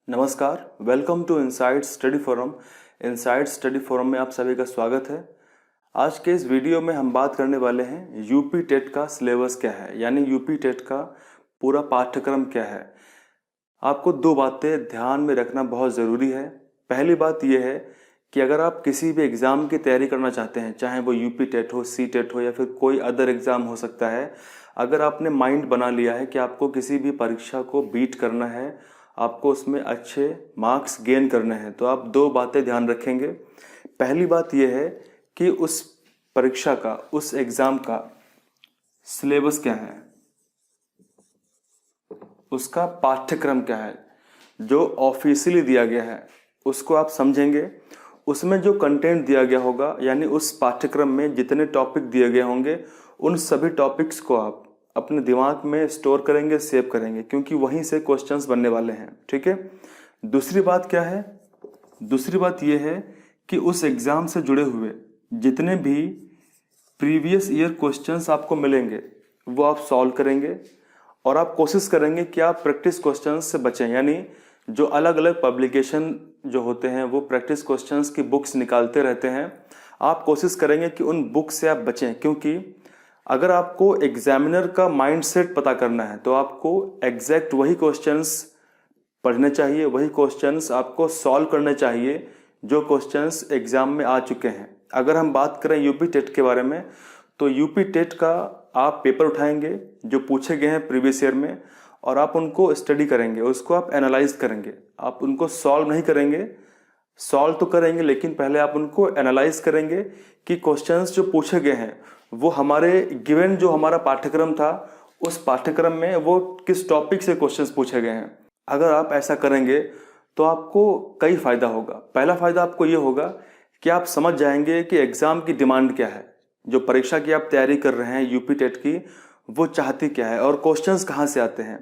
नमस्कार, welcome to Insight Study Forum. Insight Study Forum में आप सभी का स्वागत है। आज के इस वीडियो में हम बात करने वाले हैं यूपी टेट का सिलेबस क्या है, यानी यूपी टेट का पूरा पाठ्यक्रम क्या है। आपको दो बातें ध्यान में रखना बहुत ज़रूरी है। पहली बात यह है कि अगर आप किसी भी एग्ज़ाम की तैयारी करना चाहते हैं, चाहे वो यूपी टेट हो, सी टेट हो या फिर कोई अदर एग्ज़ाम हो सकता है, अगर आपने माइंड बना लिया है कि आपको किसी भी परीक्षा को बीट करना है, आपको उसमें अच्छे मार्क्स गेन करने हैं, तो आप दो बातें ध्यान रखेंगे। पहली बात यह है कि उस परीक्षा का, उस एग्ज़ाम का सिलेबस क्या है, उसका पाठ्यक्रम क्या है, जो ऑफिशियली दिया गया है उसको आप समझेंगे। उसमें जो कंटेंट दिया गया होगा, यानी उस पाठ्यक्रम में जितने टॉपिक दिए गए होंगे, उन सभी टॉपिक्स को आप अपने दिमाग में स्टोर करेंगे, सेव करेंगे, क्योंकि वहीं से क्वेश्चंस बनने वाले हैं। ठीक है। दूसरी बात क्या है? दूसरी बात यह है कि उस एग्ज़ाम से जुड़े हुए जितने भी प्रीवियस ईयर क्वेश्चंस आपको मिलेंगे वो आप सॉल्व करेंगे, और आप कोशिश करेंगे कि आप प्रैक्टिस क्वेश्चंस से बचें। यानी जो अलग अलग पब्लिकेशन जो होते हैं वो प्रैक्टिस क्वेश्चंस की बुक्स निकालते रहते हैं, आप कोशिश करेंगे कि उन बुक से आप बचें। क्योंकि अगर आपको एग्जामिनर का माइंडसेट पता करना है तो आपको एग्जैक्ट वही क्वेश्चंस पढ़ने चाहिए, वही क्वेश्चंस आपको सॉल्व करने चाहिए जो क्वेश्चंस एग्जाम में आ चुके हैं। अगर हम बात करें यूपी टेट के बारे में, तो यूपी टेट का आप पेपर उठाएंगे जो पूछे गए हैं प्रीवियस ईयर में, और आप उनको स्टडी करेंगे, उसको आप एनालाइज करेंगे। आप उनको सॉल्व नहीं करेंगे, सॉल्व तो करेंगे लेकिन पहले आप उनको एनालाइज करेंगे कि क्वेश्चंस जो पूछे गए हैं वो हमारे गिवन जो हमारा पाठ्यक्रम था उस पाठ्यक्रम में वो किस टॉपिक से क्वेश्चंस पूछे गए हैं। अगर आप ऐसा करेंगे तो आपको कई फ़ायदा होगा। पहला फ़ायदा आपको ये होगा कि आप समझ जाएंगे कि एग्ज़ाम की डिमांड क्या है, जो परीक्षा की आप तैयारी कर रहे हैं यूपी टेट की, वो चाहती क्या है और क्वेश्चंस कहाँ से आते हैं।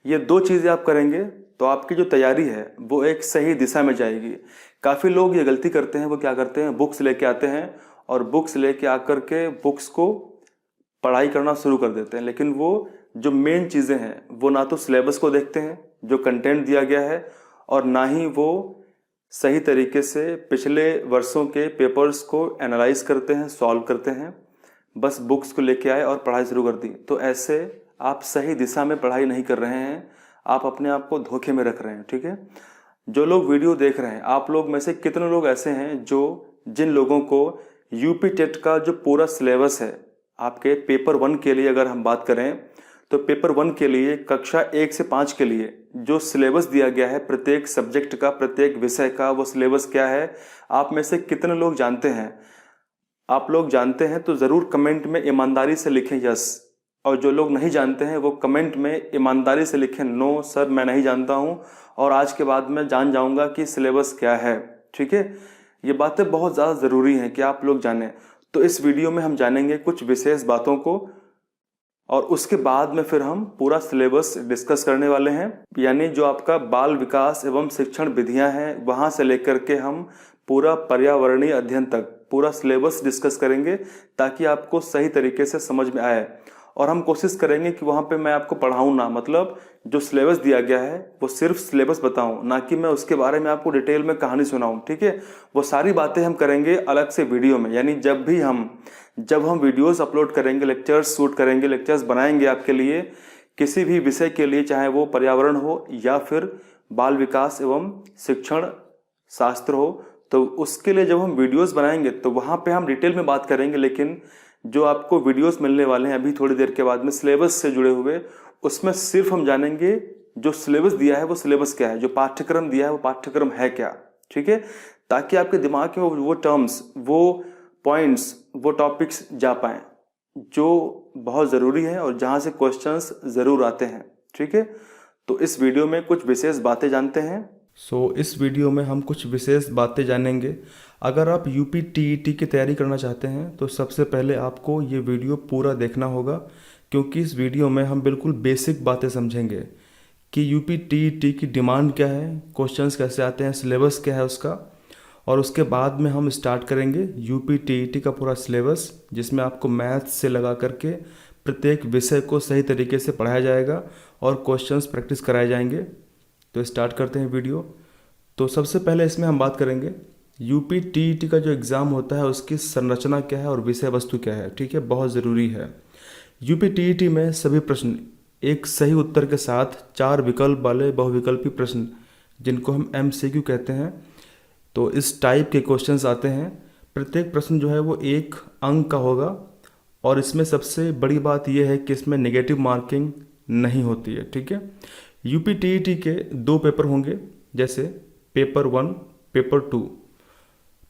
ये दो चीज़ें आप करेंगे तो आपकी जो तैयारी है वो एक सही दिशा में जाएगी। काफ़ी लोग ये गलती करते हैं, वो क्या करते हैं, बुक्स लेके आते हैं और बुक्स लेके आकर के बुक्स को पढ़ाई करना शुरू कर देते हैं, लेकिन वो जो मेन चीज़ें हैं वो ना तो सिलेबस को देखते हैं जो कंटेंट दिया गया है, और ना ही वो सही तरीके से पिछले वर्षों के पेपर्स को एनालाइज करते हैं, सॉल्व करते हैं। बस बुक्स को लेके आए और पढ़ाई शुरू कर दी, तो ऐसे आप सही दिशा में पढ़ाई नहीं कर रहे हैं, आप अपने आप को धोखे में रख रहे हैं। ठीक है। जो लोग वीडियो देख रहे हैं, आप लोग में से कितने लोग ऐसे हैं जिन लोगों को यूपी टेट का जो पूरा सिलेबस है, आपके पेपर 1 के लिए अगर हम बात करें तो पेपर 1 के लिए कक्षा 1 से 5 के लिए जो सिलेबस दिया गया है प्रत्येक सब्जेक्ट का, प्रत्येक विषय का, वो सिलेबस क्या है, आप में से कितने लोग जानते हैं? आप लोग जानते हैं तो ज़रूर कमेंट में ईमानदारी से लिखें यस, और जो लोग नहीं जानते हैं वो कमेंट में ईमानदारी से लिखें नो सर मैं नहीं जानता हूँ, और आज के बाद मैं जान जाऊँगा कि सिलेबस क्या है। ठीक है। ये बातें बहुत ज़्यादा ज़रूरी हैं कि आप लोग जानें। तो इस वीडियो में हम जानेंगे कुछ विशेष बातों को, और उसके बाद में फिर हम पूरा सिलेबस डिस्कस करने वाले हैं। यानी जो आपका बाल विकास एवं शिक्षण विधियां हैं वहां से लेकर के हम पूरा पर्यावरणीय अध्ययन तक पूरा सिलेबस डिस्कस करेंगे, ताकि आपको सही तरीके से समझ में आए। और हम कोशिश करेंगे कि वहाँ पे मैं आपको पढ़ाऊँ ना, मतलब जो सिलेबस दिया गया है वो सिर्फ सिलेबस बताऊँ, ना कि मैं उसके बारे में आपको डिटेल में कहानी सुनाऊँ। ठीक है। वो सारी बातें हम करेंगे अलग से वीडियो में। यानी जब हम वीडियोस अपलोड करेंगे, लेक्चर्स शूट करेंगे, लेक्चर्स बनाएंगे आपके लिए किसी भी विषय के लिए, चाहे वो पर्यावरण हो या फिर बाल विकास एवं शिक्षण शास्त्र हो, तो उसके लिए जब हम वीडियोस बनाएंगे तो वहाँ पे हम डिटेल में बात करेंगे। लेकिन जो आपको वीडियोस मिलने वाले हैं अभी थोड़ी देर के बाद में सिलेबस से जुड़े हुए, उसमें सिर्फ हम जानेंगे जो सिलेबस दिया है वो सिलेबस क्या है, जो पाठ्यक्रम दिया है वो पाठ्यक्रम है क्या। ठीक है। ताकि आपके दिमाग में वो टर्म्स, वो पॉइंट्स, वो टॉपिक्स जा पाएँ जो बहुत ज़रूरी है और जहाँ से क्वेश्चंस ज़रूर आते हैं। ठीक है। तो इस वीडियो में कुछ विशेष बातें जानते हैं। इस वीडियो में हम कुछ विशेष बातें जानेंगे। अगर आप यूपी टीईटी की तैयारी करना चाहते हैं तो सबसे पहले आपको ये वीडियो पूरा देखना होगा, क्योंकि इस वीडियो में हम बिल्कुल बेसिक बातें समझेंगे कि यूपी टीईटी की डिमांड क्या है, क्वेश्चंस कैसे आते हैं, सिलेबस क्या है उसका, और उसके बाद में हम स्टार्ट करेंगे यूपी टीईटी का पूरा सिलेबस, जिसमें आपको मैथ्स से लगा करके प्रत्येक विषय को सही तरीके से पढ़ाया जाएगा और क्वेश्चंस प्रैक्टिस कराए जाएंगे। तो स्टार्ट करते हैं वीडियो। तो सबसे पहले इसमें हम बात करेंगे यूपी टीईटी का जो एग्ज़ाम होता है उसकी संरचना क्या है और विषय वस्तु क्या है। ठीक है, बहुत ज़रूरी है। यूपी टीईटी में सभी प्रश्न एक सही उत्तर के साथ 4 विकल्प वाले बहुविकल्पी प्रश्न, जिनको हम एमसीक्यू कहते हैं, तो इस टाइप के क्वेश्चंस आते हैं। प्रत्येक प्रश्न जो है वो 1 अंक का होगा और इसमें सबसे बड़ी बात यह है कि इसमें नेगेटिव मार्किंग नहीं होती है। ठीक है, यूपी टीईटी के 2 पेपर होंगे, जैसे पेपर 1, पेपर 2।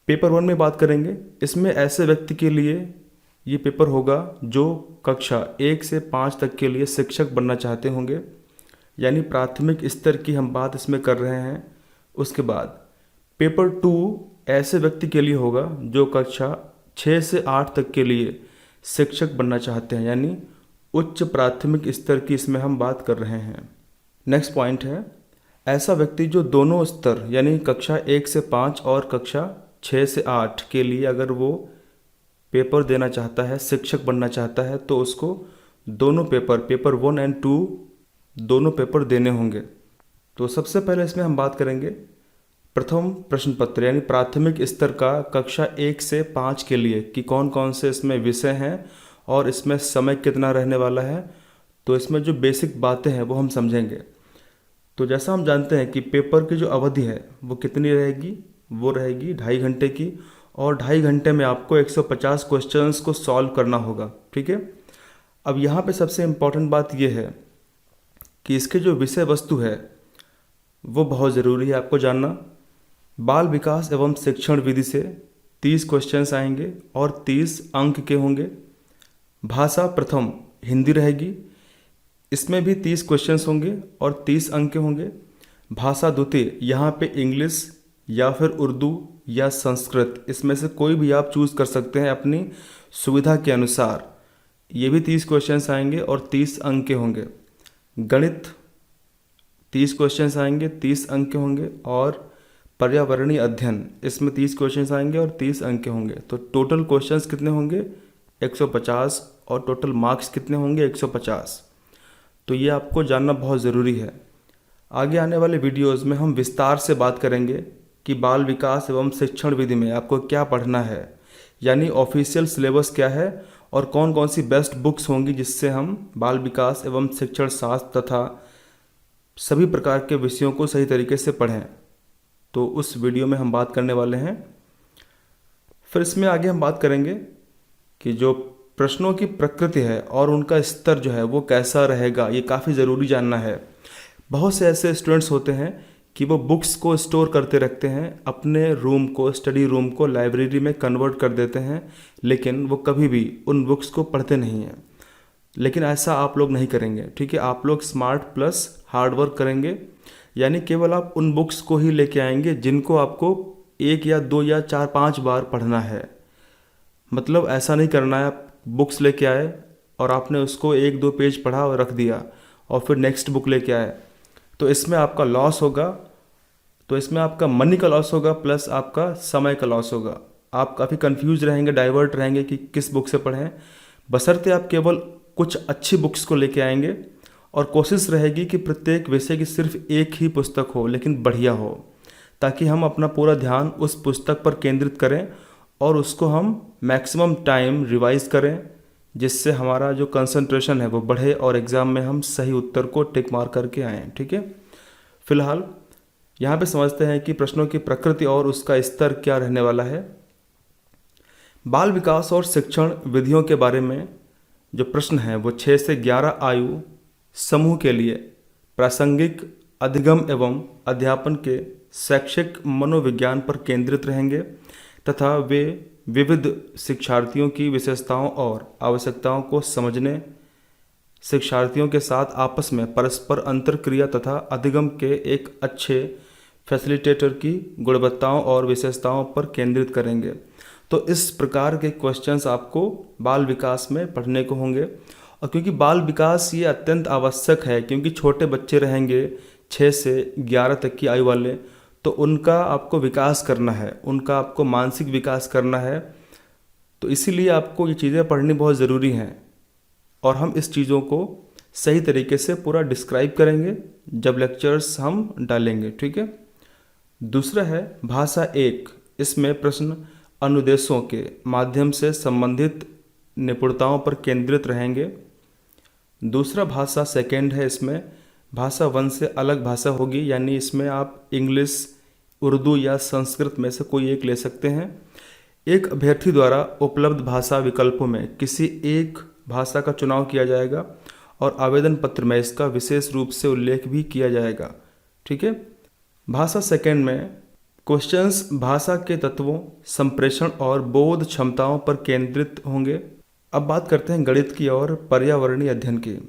पेपर 1 में बात करेंगे, इसमें ऐसे व्यक्ति के लिए ये पेपर होगा जो कक्षा 1 से 5 तक के लिए शिक्षक बनना चाहते होंगे, यानी प्राथमिक स्तर की हम बात इसमें कर रहे हैं। उसके बाद पेपर 2 ऐसे व्यक्ति के लिए होगा जो कक्षा 6 से 8 तक के लिए शिक्षक बनना चाहते हैं, यानी उच्च प्राथमिक स्तर की इसमें हम बात कर रहे हैं। नेक्स्ट पॉइंट है, ऐसा व्यक्ति जो दोनों स्तर यानी कक्षा 1 से 5 और कक्षा 6 से 8 के लिए अगर वो पेपर देना चाहता है, शिक्षक बनना चाहता है, तो उसको दोनों पेपर 1 और 2 दोनों पेपर देने होंगे। तो सबसे पहले इसमें हम बात करेंगे प्रथम प्रश्न पत्र यानी प्राथमिक स्तर का कक्षा 1 से 5 के लिए कि कौन कौन से इसमें विषय हैं और इसमें समय कितना रहने वाला है। तो इसमें जो बेसिक बातें हैं वो हम समझेंगे। तो जैसा हम जानते हैं कि पेपर की जो अवधि है वो कितनी रहेगी, वो रहेगी 2.5 घंटे की, और 2.5 घंटे में आपको 150 क्वेश्चंस को सॉल्व करना होगा। ठीक है, अब यहाँ पे सबसे इम्पॉर्टेंट बात ये है कि इसके जो विषय वस्तु है वो बहुत ज़रूरी है आपको जानना। बाल विकास एवं शिक्षण विधि से 30 क्वेश्चंस आएंगे और 30 अंक के होंगे। भाषा प्रथम हिंदी रहेगी, इसमें भी 30 क्वेश्चंस होंगे और 30 अंक के होंगे। भाषा द्वितीय, यहाँ पे इंग्लिश या फिर उर्दू या संस्कृत, इसमें से कोई भी आप चूज़ कर सकते हैं अपनी सुविधा के अनुसार। ये भी 30 क्वेश्चंस आएंगे और 30 अंक के होंगे। गणित 30 क्वेश्चंस आएंगे, 30 अंक के होंगे। और पर्यावरणीय अध्ययन, इसमें 30 क्वेश्चंस आएंगे और 30 अंक के होंगे। तो टोटल क्वेश्चंस कितने होंगे? 150, और टोटल मार्क्स कितने होंगे? 150। तो ये आपको जानना बहुत ज़रूरी है। आगे आने वाले वीडियोस में हम विस्तार से बात करेंगे कि बाल विकास एवं शिक्षण विधि में आपको क्या पढ़ना है, यानी ऑफिशियल सिलेबस क्या है और कौन कौन सी बेस्ट बुक्स होंगी जिससे हम बाल विकास एवं शिक्षण शास्त्र तथा सभी प्रकार के विषयों को सही तरीके से पढ़ें। तो उस वीडियो में हम बात करने वाले हैं। फिर इसमें आगे हम बात करेंगे कि जो प्रश्नों की प्रकृति है और उनका स्तर जो है वो कैसा रहेगा, ये काफ़ी ज़रूरी जानना है। बहुत से ऐसे स्टूडेंट्स होते हैं कि वो बुक्स को स्टोर करते रखते हैं, अपने रूम को, स्टडी रूम को लाइब्रेरी में कन्वर्ट कर देते हैं, लेकिन वो कभी भी उन बुक्स को पढ़ते नहीं हैं। लेकिन ऐसा आप लोग नहीं करेंगे। ठीक है, आप लोग स्मार्ट प्लस हार्ड वर्क करेंगे, यानी केवल आप उन बुक्स को ही लेके आएंगे जिनको आपको 1 या 2 या 4-5 बार पढ़ना है। मतलब ऐसा नहीं करना है आप बुक्स लेके आए और आपने उसको 1-2 पेज पढ़ा और रख दिया और फिर नेक्स्ट बुक लेके आए, तो इसमें आपका लॉस होगा। तो इसमें आपका मनी का लॉस होगा प्लस आपका समय का लॉस होगा। आप काफ़ी कंफ्यूज रहेंगे, डाइवर्ट रहेंगे कि किस बुक से पढ़ें। बशर्ते आप केवल कुछ अच्छी बुक्स को लेके आएंगे और कोशिश रहेगी कि प्रत्येक विषय की सिर्फ एक ही पुस्तक हो, लेकिन बढ़िया हो, ताकि हम अपना पूरा ध्यान उस पुस्तक पर केंद्रित करें और उसको हम मैक्सिमम टाइम रिवाइज करें, जिससे हमारा जो कंसंट्रेशन है वो बढ़े और एग्ज़ाम में हम सही उत्तर को टिक मार करके आएँ। ठीक है, फिलहाल यहाँ पे समझते हैं कि प्रश्नों की प्रकृति और उसका स्तर क्या रहने वाला है। बाल विकास और शिक्षण विधियों के बारे में जो प्रश्न है वो 6 से 11 आयु समूह के लिए प्रासंगिक अधिगम एवं अध्यापन के शैक्षिक मनोविज्ञान पर केंद्रित रहेंगे तथा वे विविध शिक्षार्थियों की विशेषताओं और आवश्यकताओं को समझने, शिक्षार्थियों के साथ आपस में परस्पर अंतरक्रिया तथा अधिगम के एक अच्छे फैसिलिटेटर की गुणवत्ताओं और विशेषताओं पर केंद्रित करेंगे। तो इस प्रकार के क्वेश्चंस आपको बाल विकास में पढ़ने को होंगे। और क्योंकि बाल विकास ये अत्यंत आवश्यक है, क्योंकि छोटे बच्चे रहेंगे 6 से 11 तक की आयु वाले, तो उनका आपको विकास करना है, उनका आपको मानसिक विकास करना है। तो इसीलिए आपको ये चीज़ें पढ़नी बहुत ज़रूरी हैं और हम इस चीज़ों को सही तरीके से पूरा डिस्क्राइब करेंगे जब लेक्चर्स हम डालेंगे, ठीक है। दूसरा है भाषा 1, इसमें प्रश्न अनुदेशों के माध्यम से संबंधित निपुणताओं पर केंद्रित रहेंगे। दूसरा भाषा 2 है, इसमें भाषा 1 से अलग भाषा होगी, यानी इसमें आप इंग्लिश, उर्दू या संस्कृत में से कोई एक ले सकते हैं। एक अभ्यर्थी द्वारा उपलब्ध भाषा विकल्पों में किसी एक भाषा का चुनाव किया जाएगा और आवेदन पत्र में इसका विशेष रूप से उल्लेख भी किया जाएगा, ठीक है। भाषा 2 में क्वेश्चंस भाषा के तत्वों, संप्रेषण और बोध क्षमताओं पर केंद्रित होंगे। अब बात करते हैं गणित की और पर्यावरणीय अध्ययन की।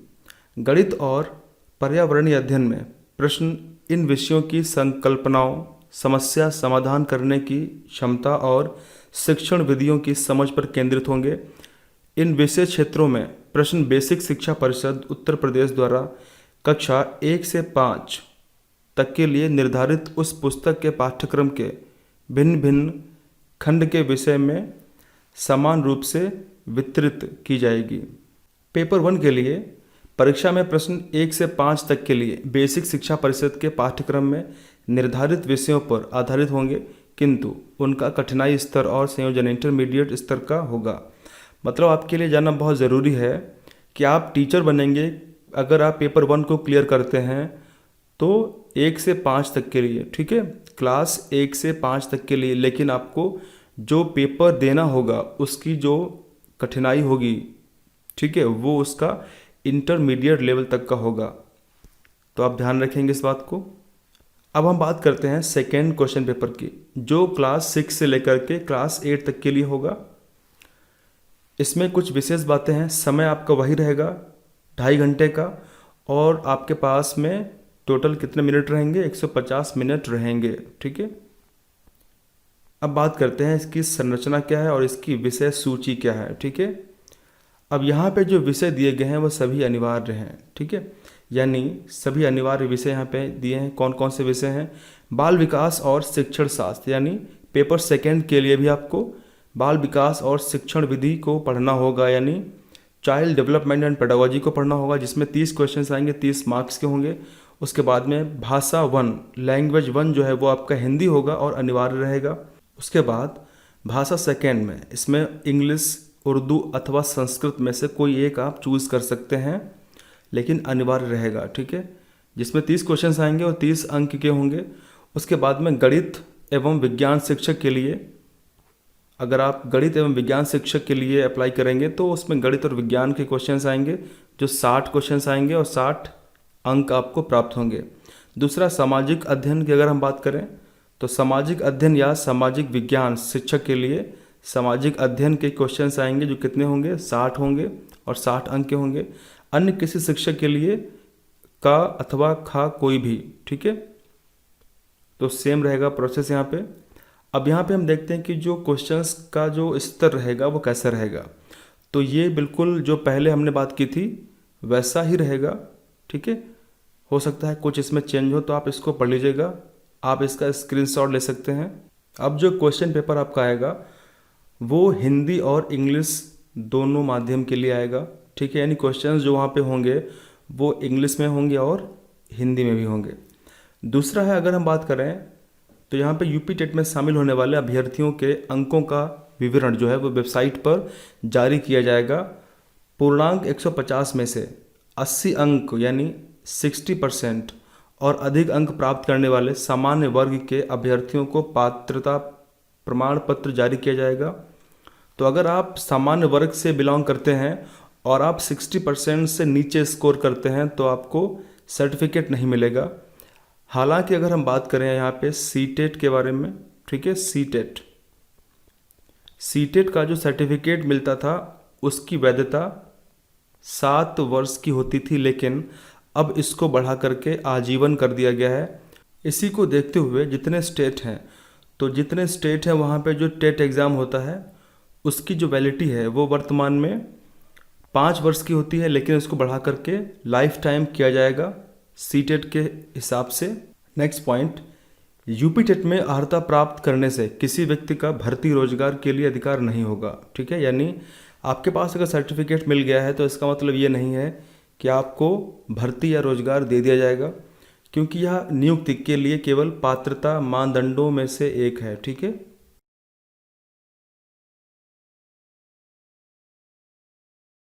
गणित और पर्यावरणीय अध्ययन में प्रश्न इन विषयों की संकल्पनाओं, समस्या समाधान करने की क्षमता और शिक्षण विधियों की समझ पर केंद्रित होंगे। इन विशेष क्षेत्रों में प्रश्न बेसिक शिक्षा परिषद उत्तर प्रदेश द्वारा कक्षा 1 से 5 तक के लिए निर्धारित उस पुस्तक के पाठ्यक्रम के भिन्न भिन्न खंड के विषय में समान रूप से वितरित की जाएगी। पेपर 1 के लिए परीक्षा में प्रश्न 1 से 5 तक के लिए बेसिक शिक्षा परिषद के पाठ्यक्रम में निर्धारित विषयों पर आधारित होंगे, किंतु उनका कठिनाई स्तर और संयोजन इंटरमीडिएट स्तर का होगा। मतलब आपके लिए जानना बहुत ज़रूरी है कि आप टीचर बनेंगे अगर आप पेपर 1 को क्लियर करते हैं तो 1 से 5 तक के लिए, ठीक है, क्लास 1 से 5 तक के लिए। लेकिन आपको जो पेपर देना होगा उसकी जो कठिनाई होगी, ठीक है, वो उसका इंटरमीडिएट लेवल तक का होगा, तो आप ध्यान रखेंगे इस बात को। अब हम बात करते हैं सेकेंड क्वेश्चन पेपर की, जो क्लास 6 से लेकर के क्लास 8 तक के लिए होगा। इसमें कुछ विशेष बातें हैं। समय आपका वही रहेगा 2.5 घंटे का, और आपके पास में टोटल कितने मिनट रहेंगे, 150 मिनट रहेंगे, ठीक है। अब बात करते हैं इसकी संरचना क्या है और इसकी विषय सूची क्या है, ठीक है। अब यहाँ पे जो विषय दिए गए हैं वो सभी अनिवार्य हैं, ठीक है, यानी सभी अनिवार्य विषय यहाँ पे दिए हैं। कौन कौन से विषय हैं? बाल विकास और शिक्षण शास्त्र, यानी पेपर 2 के लिए भी आपको बाल विकास और शिक्षण विधि को पढ़ना होगा, यानी चाइल्ड डेवलपमेंट एंड पेडागोजी को पढ़ना होगा, जिसमें 30 क्वेश्चन आएंगे, 30 मार्क्स के होंगे। उसके बाद में भाषा 1, लैंग्वेज 1 जो है वो आपका हिंदी होगा और अनिवार्य रहेगा। उसके बाद भाषा 2 में इसमें इंग्लिश, उर्दू अथवा संस्कृत में से कोई एक आप चूज़ कर सकते हैं, लेकिन अनिवार्य रहेगा, ठीक है, जिसमें 30 क्वेश्चन आएंगे और 30 अंक के होंगे। उसके बाद में गणित एवं विज्ञान शिक्षक के लिए, अगर आप गणित एवं विज्ञान शिक्षक के लिए अप्लाई करेंगे तो उसमें गणित और विज्ञान के क्वेश्चंस आएंगे, जो 60 क्वेश्चंस आएंगे और 60 अंक आपको प्राप्त होंगे। दूसरा सामाजिक अध्ययन की अगर हम बात करें तो सामाजिक अध्ययन या सामाजिक विज्ञान शिक्षक के लिए सामाजिक अध्ययन के क्वेश्चंस आएंगे, जो कितने होंगे, 60 होंगे और 60 अंक के होंगे। अन्य किसी शिक्षक के लिए का अथवा खा कोई भी, ठीक है, तो सेम रहेगा प्रोसेस यहाँ पे। अब यहाँ पे हम देखते हैं कि जो क्वेश्चंस का जो स्तर रहेगा वो कैसा रहेगा। तो ये बिल्कुल जो पहले हमने बात की थी वैसा ही रहेगा, ठीक है। हो सकता है कुछ इसमें चेंज हो, तो आप इसको पढ़ लीजिएगा, आप इसका स्क्रीनशॉट ले सकते हैं। अब जो क्वेश्चन पेपर आपका आएगा वो हिंदी और इंग्लिश दोनों माध्यम के लिए आएगा, ठीक है, यानी क्वेश्चंस जो वहाँ पे होंगे वो इंग्लिश में होंगे और हिंदी में भी होंगे। दूसरा है, अगर हम बात करें तो यहाँ पे यूपी टेट में शामिल होने वाले अभ्यर्थियों के अंकों का विवरण जो है वो वेबसाइट पर जारी किया जाएगा। पूर्णांक 150 में से 80 अंक यानी 60% और अधिक अंक प्राप्त करने वाले सामान्य वर्ग के अभ्यर्थियों को पात्रता प्रमाण पत्र जारी किया जाएगा। तो अगर आप सामान्य वर्ग से बिलोंग करते हैं और आप 60% से नीचे स्कोर करते हैं तो आपको सर्टिफिकेट नहीं मिलेगा। हालांकि अगर हम बात करें यहाँ पे सीटेट के बारे में, ठीक है, सीटेट का जो सर्टिफिकेट मिलता था उसकी वैधता 7 वर्ष की होती थी, लेकिन अब इसको बढ़ा करके आजीवन कर दिया गया है। इसी को देखते हुए जितने स्टेट हैं वहाँ पे जो टेट एग्ज़ाम होता है उसकी जो वैलिडिटी है वो वर्तमान में 5 वर्ष की होती है, लेकिन इसको बढ़ा करके लाइफ टाइम किया जाएगा सीटेट के हिसाब से। नेक्स्ट पॉइंट, यूपी टेट में अर्हता प्राप्त करने से किसी व्यक्ति का भर्ती रोजगार के लिए अधिकार नहीं होगा, ठीक है, यानी आपके पास अगर सर्टिफिकेट मिल गया है तो इसका मतलब ये नहीं है कि आपको भर्ती या रोजगार दे दिया जाएगा, क्योंकि यह नियुक्ति के लिए केवल पात्रता मानदंडों में से एक है। ठीक है,